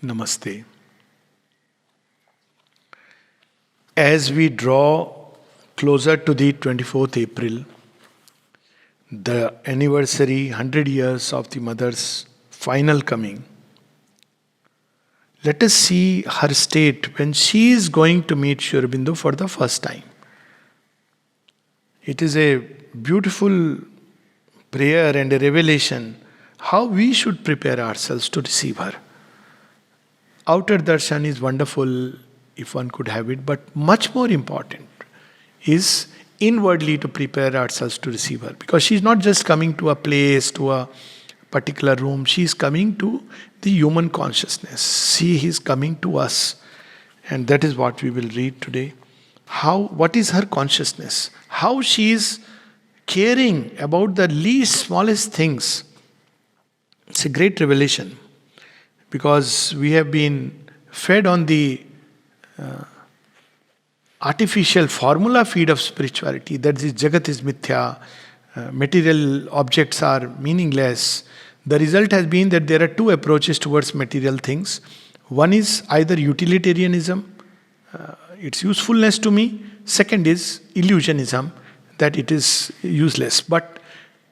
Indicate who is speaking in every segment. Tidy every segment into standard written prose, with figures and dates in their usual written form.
Speaker 1: Namaste. As we draw closer to the 24th April, the anniversary 100 years of the mother's final coming, let us see her state when she is going to meet Sri Aurobindo for the first time. It is a beautiful prayer and a revelation how we should prepare ourselves to receive her. Outer darshan is wonderful if one could have it, but much more important is inwardly to prepare ourselves to receive her. Because she's not just coming to a place, to a particular room, she's coming to the human consciousness. She is coming to us. And that is what we will read today. What is her consciousness? How she is caring about the least smallest things. It's a great revelation. Because we have been fed on the artificial formula feed of spirituality, that this Jagat is mithya, material objects are meaningless. The result has been that there are two approaches towards material things. One is either utilitarianism, its usefulness to me. Second is illusionism, that it is useless. But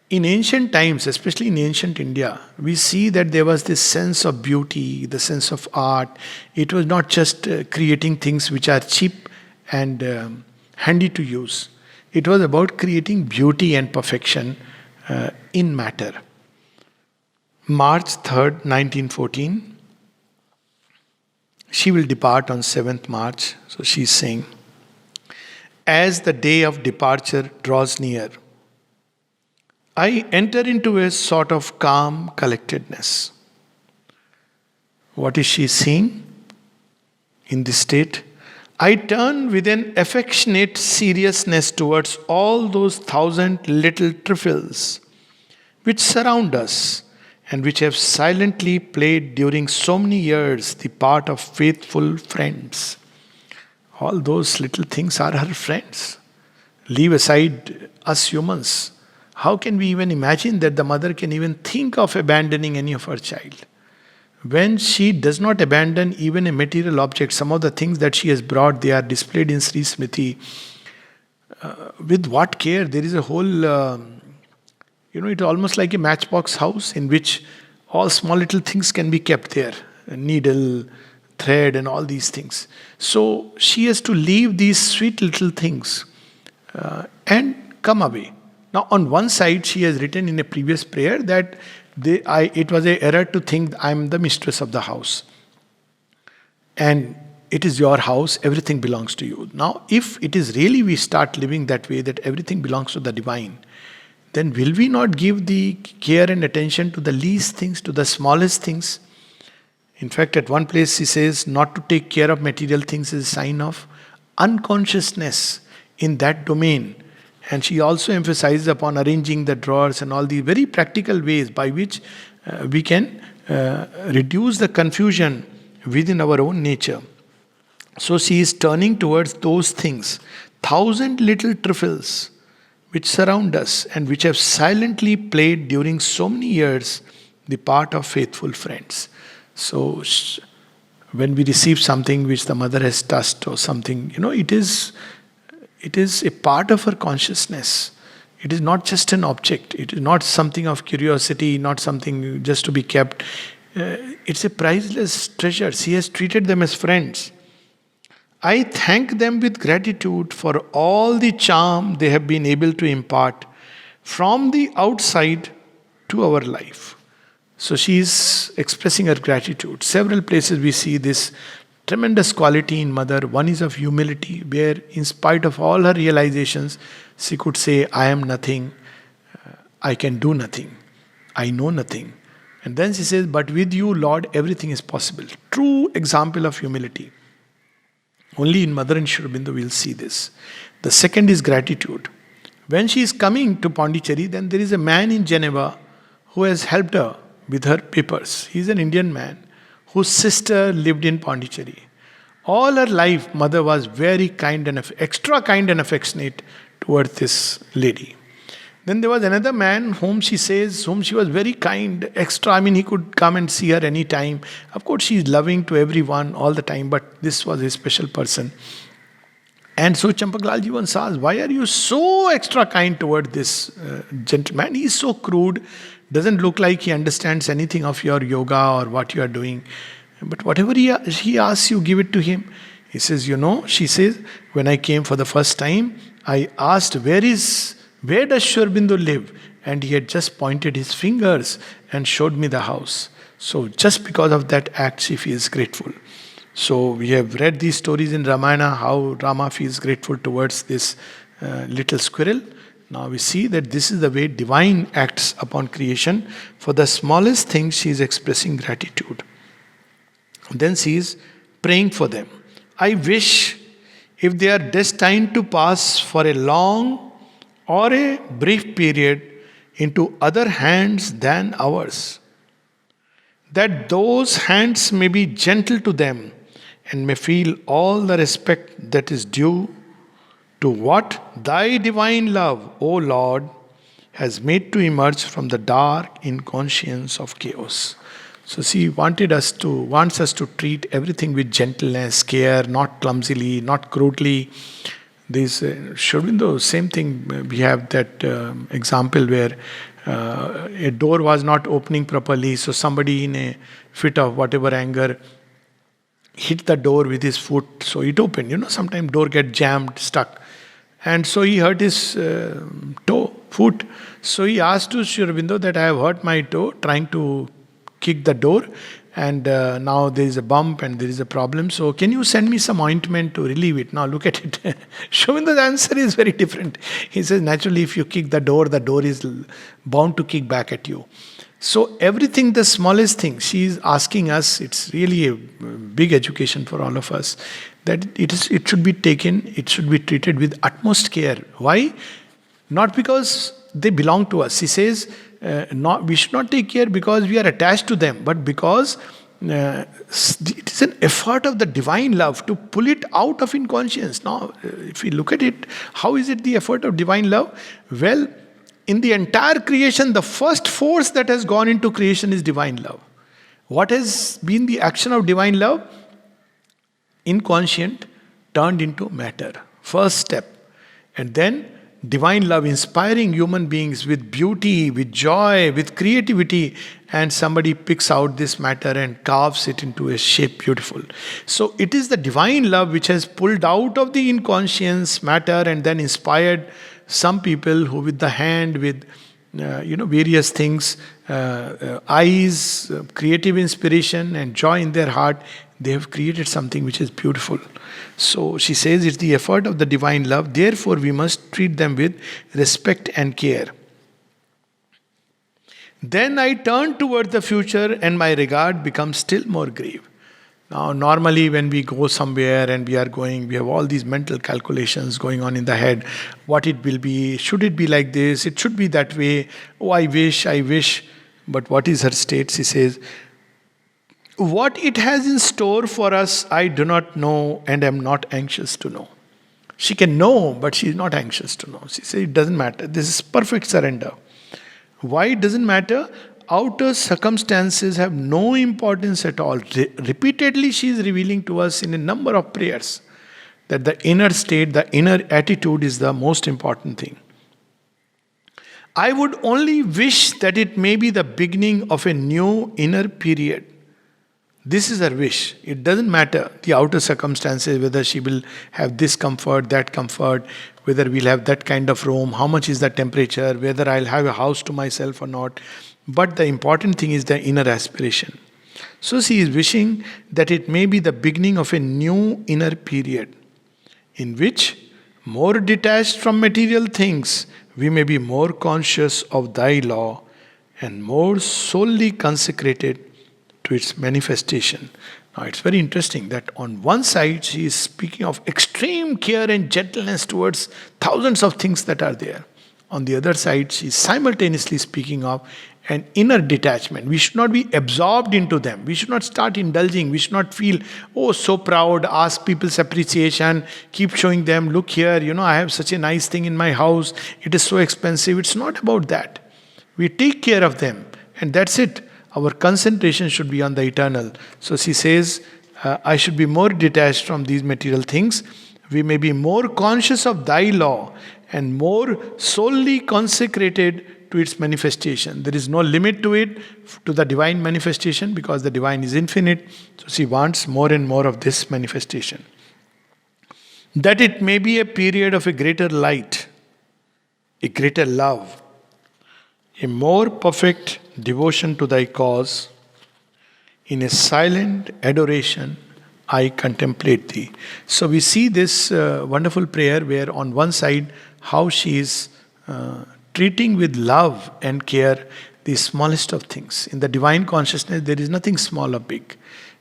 Speaker 1: in ancient times, especially in ancient India, we see that there was this sense of beauty, the sense of art. It was not just creating things which are cheap and handy to use. It was about creating beauty and perfection in matter. March 3rd, 1914. She will depart on 7th March. So she is saying, as the day of departure draws near, I enter into a sort of calm collectedness. What is she seeing in this state? I turn with an affectionate seriousness towards all those 1,000 little trifles which surround us and which have silently played during so many years the part of faithful friends. All those little things are her friends. Leave aside us humans. How can we even imagine that the mother can even think of abandoning any of her child? When she does not abandon even a material object, some of the things that she has brought, they are displayed in Sri Smriti. With what care? There is a whole, it's almost like a matchbox house in which all small little things can be kept there. A needle, thread and all these things. So she has to leave these sweet little things and come away. Now, on one side, she has written in a previous prayer that it was an error to think I am the mistress of the house. And it is your house, everything belongs to you. Now, if it is really we start living that way, that everything belongs to the divine, then will we not give the care and attention to the least things, to the smallest things? In fact, at one place she says, not to take care of material things is a sign of unconsciousness in that domain. And she also emphasizes upon arranging the drawers and all the very practical ways by which we can reduce the confusion within our own nature. So she is turning towards those things, 1,000 little trifles which surround us and which have silently played during so many years the part of faithful friends. So when we receive something which the mother has touched or something, it is a part of her consciousness. It is not just an object. It is not something of curiosity, not something just to be kept. It's a priceless treasure. She has treated them as friends. I thank them with gratitude for all the charm they have been able to impart from the outside to our life. So she is expressing her gratitude. Several places we see this tremendous quality in mother. One is of humility, where in spite of all her realizations, she could say, I am nothing, I can do nothing, I know nothing. And then she says, but with you, Lord, everything is possible. True example of humility. Only in Mother and Sri Aurobindo we'll see this. The second is gratitude. When she is coming to Pondicherry, then there is a man in Geneva who has helped her with her papers. He is an Indian man whose sister lived in Pondicherry. All her life, mother was very kind and extra kind and affectionate towards this lady. Then there was another man whom she says, whom she was very kind, extra. I mean, he could come and see her any time. Of course, she is loving to everyone all the time, but this was a special person. And so Champaklalji once asked, why are you so extra kind toward this gentleman? He is so crude, doesn't look like he understands anything of your yoga or what you are doing. But whatever he asks you, give it to him. He says, she says, when I came for the first time, I asked, where does Sri Aurobindo live? And he had just pointed his fingers and showed me the house. So just because of that act, she feels grateful. So we have read these stories in Ramayana, how Rama feels grateful towards this little squirrel. Now we see that this is the way divine acts upon creation. For the smallest things, she is expressing gratitude. Then she is praying for them. I wish, if they are destined to pass for a long or a brief period into other hands than ours, that those hands may be gentle to them and may feel all the respect that is due to what thy divine love, O Lord, has made to emerge from the dark inconscience of chaos. So she wants us to treat everything with gentleness, care, not clumsily, not crudely. This Sri Aurobindo, same thing. We have that example where a door was not opening properly, so somebody in a fit of whatever anger hit the door with his foot, so it opened. Sometimes door get jammed, stuck. And so he hurt his foot. So he asked to Sri Aurobindo that I have hurt my toe trying to kick the door, and now there is a bump and there is a problem. So can you send me some ointment to relieve it? Now look at it. Sri Aurobindo's answer is very different. He says, naturally, if you kick the door is bound to kick back at you. So everything, the smallest thing, she is asking us, it's really a big education for all of us, that it should be taken, it should be treated with utmost care. Why? Not because they belong to us. She says, we should not take care because we are attached to them, but because it is an effort of the divine love to pull it out of inconscience. Now, if we look at it, how is it the effort of divine love? Well, in the entire creation, the first force that has gone into creation is divine love. What has been the action of divine love? Inconscient turned into matter. First step. And then divine love inspiring human beings with beauty, with joy, with creativity, and somebody picks out this matter and carves it into a shape beautiful. So it is the divine love which has pulled out of the inconscious matter and then inspired some people who with the hand, with various things, eyes, creative inspiration and joy in their heart, they have created something which is beautiful. So she says it's the effort of the divine love, therefore we must treat them with respect and care. Then I turn toward the future and my regard becomes still more grave. Now, normally when we go somewhere and we have all these mental calculations going on in the head. What it will be, should it be like this, it should be that way, oh I wish. But what is her state? She says, what it has in store for us, I do not know and am not anxious to know. She can know, but she is not anxious to know. She says, it doesn't matter. This is perfect surrender. Why it doesn't matter? Outer circumstances have no importance at all. Repeatedly, she is revealing to us in a number of prayers that the inner state, the inner attitude is the most important thing. I would only wish that it may be the beginning of a new inner period. This is her wish. It doesn't matter the outer circumstances, whether she will have this comfort, that comfort, whether we'll have that kind of room, how much is the temperature, whether I'll have a house to myself or not. But the important thing is the inner aspiration. So she is wishing that it may be the beginning of a new inner period in which, more detached from material things, we may be more conscious of thy law and more solely consecrated to its manifestation. Now it's very interesting that on one side she is speaking of extreme care and gentleness towards thousands of things that are there. on the other side, she is simultaneously speaking of an inner detachment. We should not be absorbed into them. We should not start indulging. We should not feel, oh, so proud, ask people's appreciation, keep showing them, look here, I have such a nice thing in my house. It is so expensive. It's not about that. We take care of them, and that's it. Our concentration should be on the eternal. So she says, I should be more detached from these material things. We may be more conscious of thy law and more solely consecrated to its manifestation. There is no limit to it, to the divine manifestation, because the divine is infinite. So she wants more and more of this manifestation. That it may be a period of a greater light, a greater love, a more perfect devotion to thy cause. In a silent adoration, I contemplate thee. So we see this wonderful prayer where, on one side, how she is treating with love and care the smallest of things. In the divine consciousness, there is nothing small or big.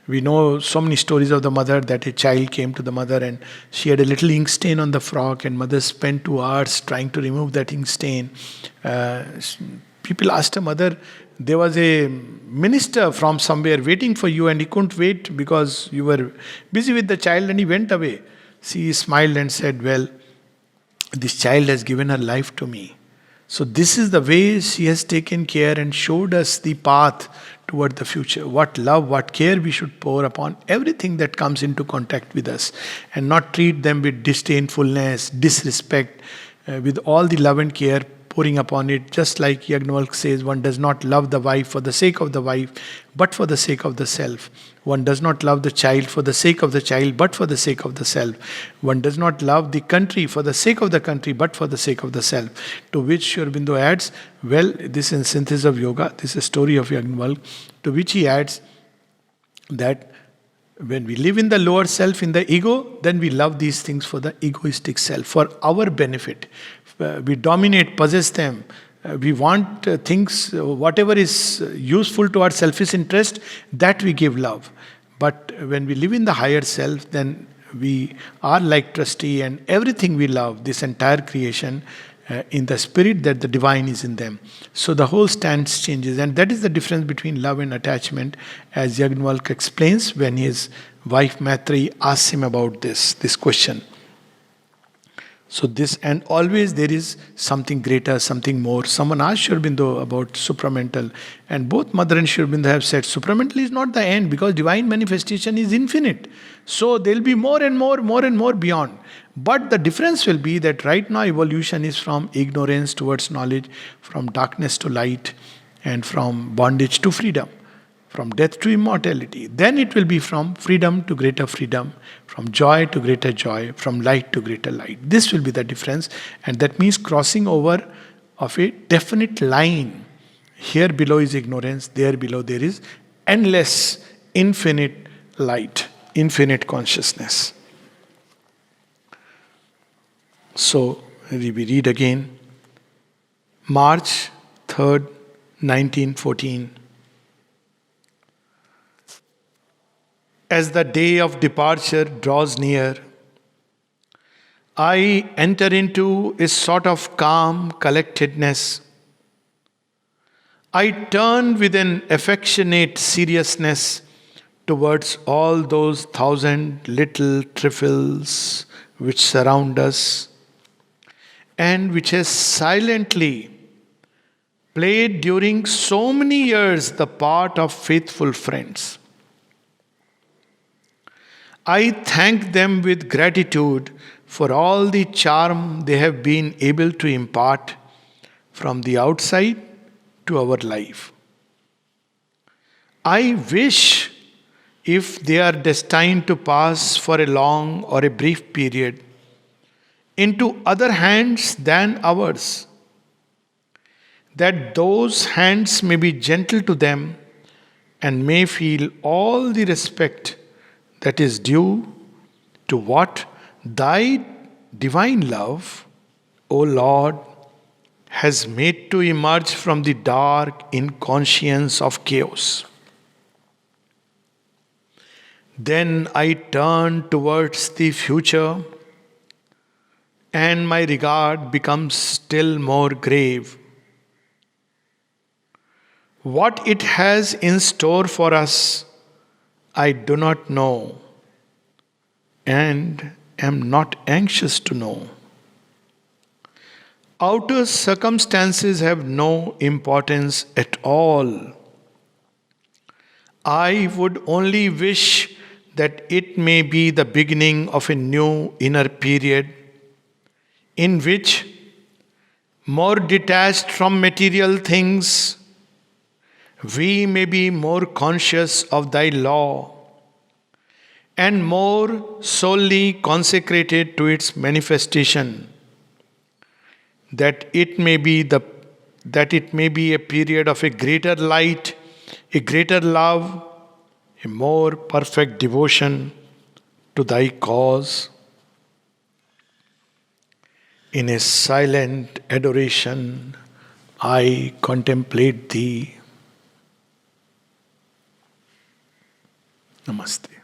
Speaker 1: We know so many stories of the mother that a child came to the mother and she had a little ink stain on the frock, and mother spent 2 hours trying to remove that ink stain. People asked her mother, there was a minister from somewhere waiting for you and he couldn't wait because you were busy with the child and he went away. She smiled and said, well, this child has given her life to me. So this is the way she has taken care and showed us the path toward the future. What love, what care we should pour upon everything that comes into contact with us, and not treat them with disdainfulness, disrespect, with all the love and care pouring upon it. Just like Yagnavalk says, one does not love the wife for the sake of the wife, but for the sake of the self. One does not love the child for the sake of the child, but for the sake of the self. One does not love the country for the sake of the country, but for the sake of the self. To which Sri Aurobindo adds, well, this is Synthesis of Yoga, this is a story of Yagnavalk, to which he adds that when we live in the lower self, in the ego, then we love these things for the egoistic self, for our benefit. We dominate, possess them. We want things, whatever is useful to our selfish interest, that we give love. But when we live in the higher self, then we are like trustee, and everything we love, this entire creation, in the spirit that the divine is in them. So the whole stance changes, and that is the difference between love and attachment, as Yagnavalk explains when his wife Maitreyi asks him about this question. So this, and always there is something greater, something more. Someone asked Sri Aurobindo about supramental, and both Mother and Sri Aurobindo have said supramental is not the end, because divine manifestation is infinite. So there will be more and more beyond. But the difference will be that right now evolution is from ignorance towards knowledge, from darkness to light, and from bondage to freedom, from death to immortality. Then it will be from freedom to greater freedom, from joy to greater joy, from light to greater light. This will be the difference, and that means crossing over of a definite line. Here below is ignorance, there below there is endless, infinite light, infinite consciousness. So we read again, March 3rd, 1914. As the day of departure draws near, I enter into a sort of calm collectedness. I turn with an affectionate seriousness towards all those 1,000 little trifles which surround us, and which has silently played during so many years the part of faithful friends. I thank them with gratitude for all the charm they have been able to impart from the outside to our life. I wish, if they are destined to pass for a long or a brief period into other hands than ours, that those hands may be gentle to them and may feel all the respect that is due to what thy divine love, O Lord, has made to emerge from the dark inconscience of chaos. Then I turn towards the future, and my regard becomes still more grave. What it has in store for us, I do not know, and am not anxious to know. Outer circumstances have no importance at all. I would only wish that it may be the beginning of a new inner period in which, more detached from material things, we may be more conscious of thy law and more solely consecrated to its manifestation, that it may be a period of a greater light, a greater love, a more perfect devotion to thy cause. In a silent adoration, I contemplate thee. Namaste.